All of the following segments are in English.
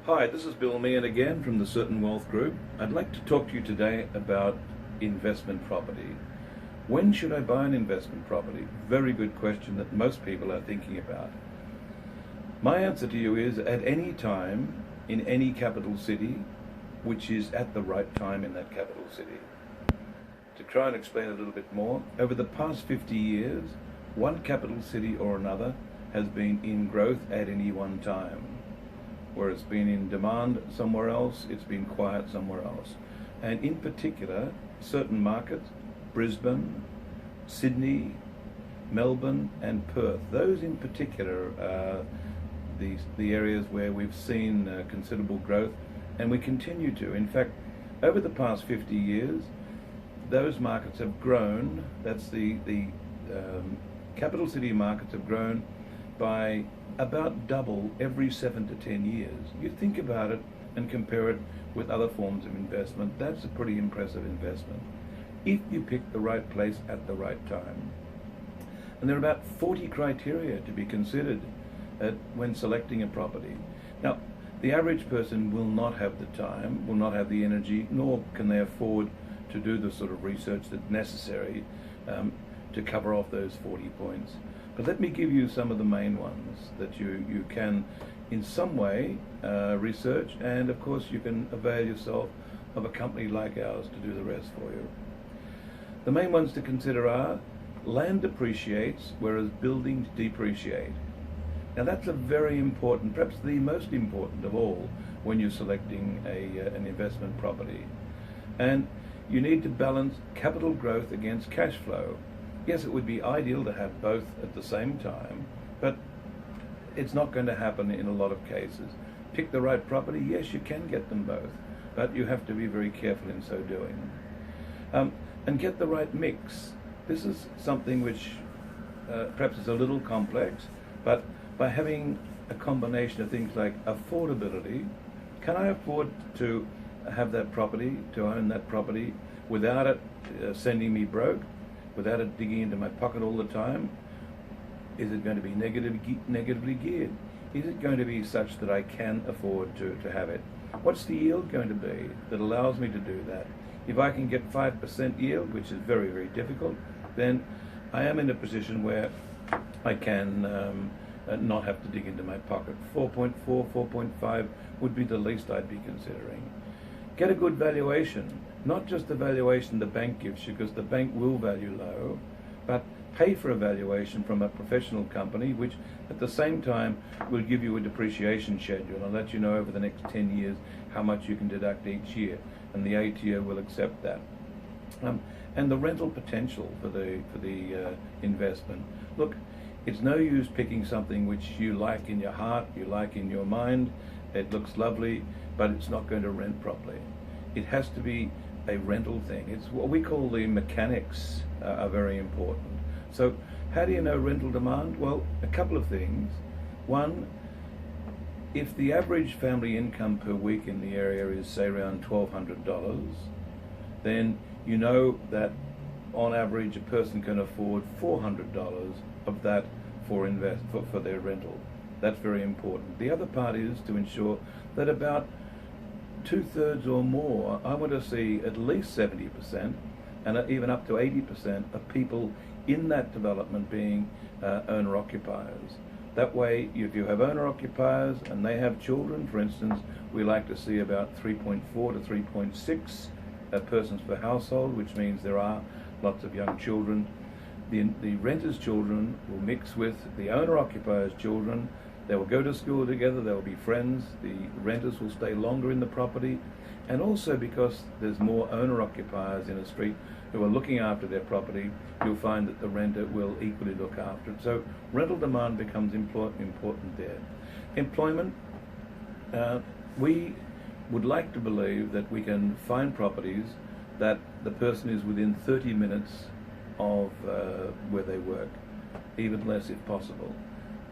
Hi, this is Bill Meehan again from the Certain Wealth Group. I'd like to talk to you today about investment property. When should I buy an investment property? Very good question that most people are thinking about. My answer to you is at any time in any capital city, which is at the right time in that capital city. To try and explain a little bit more, over the past 50 years, one capital city or another has been in growth at any one time. Where it's been in demand somewhere else, it's been quiet somewhere else. And in particular, certain markets, Brisbane, Sydney, Melbourne and Perth, those in particular are the areas where we've seen considerable growth, and we continue to. In fact, over the past 50 years, those markets have grown. That's the capital city markets have grown by about double every 7 to 10 years. You think about it and compare it with other forms of investment, that's a pretty impressive investment, if you pick the right place at the right time. And there are about 40 criteria to be considered when selecting a property. Now, the average person will not have the time, will not have the energy, nor can they afford to do the sort of research that's necessary to cover off those 40 points. But let me give you some of the main ones that you can in some way research, and of course you can avail yourself of a company like ours to do the rest for you. The main ones to consider are land appreciates whereas buildings depreciate. Now that's a very important, perhaps the most important of all when you're selecting an investment property. And you need to balance capital growth against cash flow. Yes, it would be ideal to have both at the same time, but it's not going to happen in a lot of cases. Pick the right property, yes, you can get them both, but you have to be very careful in so doing. And get the right mix. This is something which perhaps is a little complex, but by having a combination of things like affordability, can I afford to have that property, to own that property, without it sending me broke? Without it digging into my pocket all the time? Is it going to be negatively geared? Is it going to be such that I can afford to have it? What's the yield going to be that allows me to do that? If I can get 5% yield, which is very, very difficult, then I am in a position where I can not have to dig into my pocket. 4.4, 4.5 would be the least I'd be considering. Get a good valuation. Not just the valuation the bank gives you, because the bank will value low, but pay for a valuation from a professional company, which at the same time will give you a depreciation schedule and let you know over the next 10 years how much you can deduct each year, and the ATO will accept that. And the rental potential for the investment. Look, it's no use picking something which you like in your heart, you like in your mind, it looks lovely, but it's not going to rent properly. It has to be a rental thing. It's what we call the mechanics are very important. So how do you know rental demand? Well, a couple of things. One, if the average family income per week in the area is say around $1,200, then you know that on average a person can afford $400 of that for their rental. That's very important. The other part is to ensure that about 2/3 or more, I want to see at least 70% and even up to 80% of people in that development being owner-occupiers. That way, if you have owner-occupiers and they have children, for instance, we like to see about 3.4 to 3.6 persons per household, which means there are lots of young children. The renters' children will mix with the owner-occupiers' children. They will go to school together, they will be friends, the renters will stay longer in the property, and also because there's more owner-occupiers in a street who are looking after their property, you'll find that the renter will equally look after it. So rental demand becomes important there. Employment, we would like to believe that we can find properties that the person is within 30 minutes of where they work, even less if possible.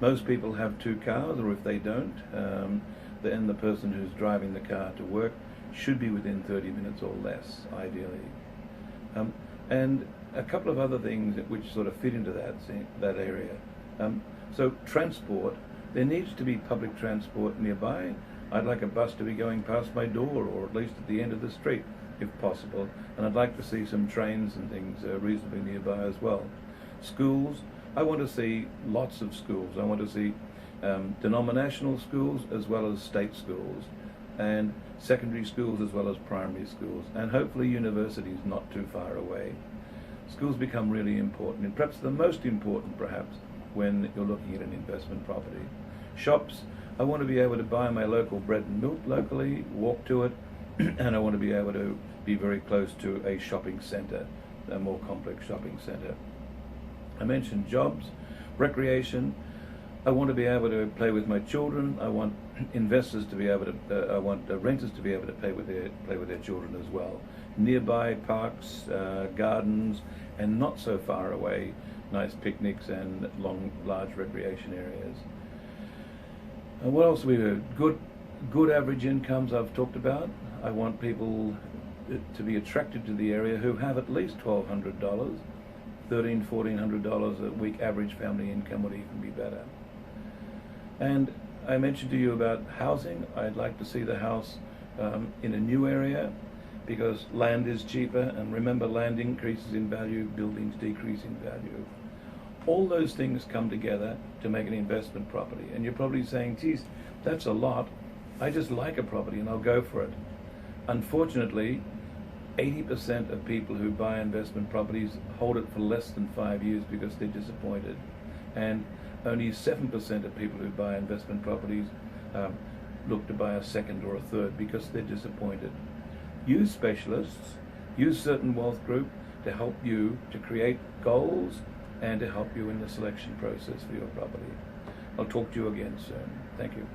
Most people have 2 cars, or if they don't, then the person who's driving the car to work should be within 30 minutes or less, ideally. And a couple of other things which sort of fit into that area. So transport, there needs to be public transport nearby. I'd like a bus to be going past my door, or at least at the end of the street, if possible. And I'd like to see some trains and things reasonably nearby as well. Schools, I want to see lots of schools. I want to see denominational schools as well as state schools, and secondary schools as well as primary schools, and hopefully universities not too far away. Schools become really important, and perhaps the most important perhaps when you're looking at an investment property. Shops, I want to be able to buy my local bread and milk locally, walk to it, and I want to be able to be very close to a shopping centre, a more complex shopping centre. I mentioned jobs, recreation. I want to be able to play with my children. I want investors to be able to. I want renters to be able to play with their children as well. Nearby parks, gardens, and not so far away, nice picnics and large recreation areas. And what else we do? Good average incomes I've talked about. I want people to be attracted to the area who have at least $1,200, $1,400 a week average family income would even be better. And I mentioned to you about housing. I'd like to see the house in a new area, because land is cheaper, and remember, land increases in value, buildings decrease in value. All those things come together to make an investment property. And you're probably saying, geez, that's a lot. I just like a property and I'll go for it. Unfortunately, 80% of people who buy investment properties hold it for less than 5 years because they're disappointed. And only 7% of people who buy investment properties look to buy a second or a third because they're disappointed. Use specialists, use Certain Wealth Group to help you to create goals and to help you in the selection process for your property. I'll talk to you again soon. Thank you.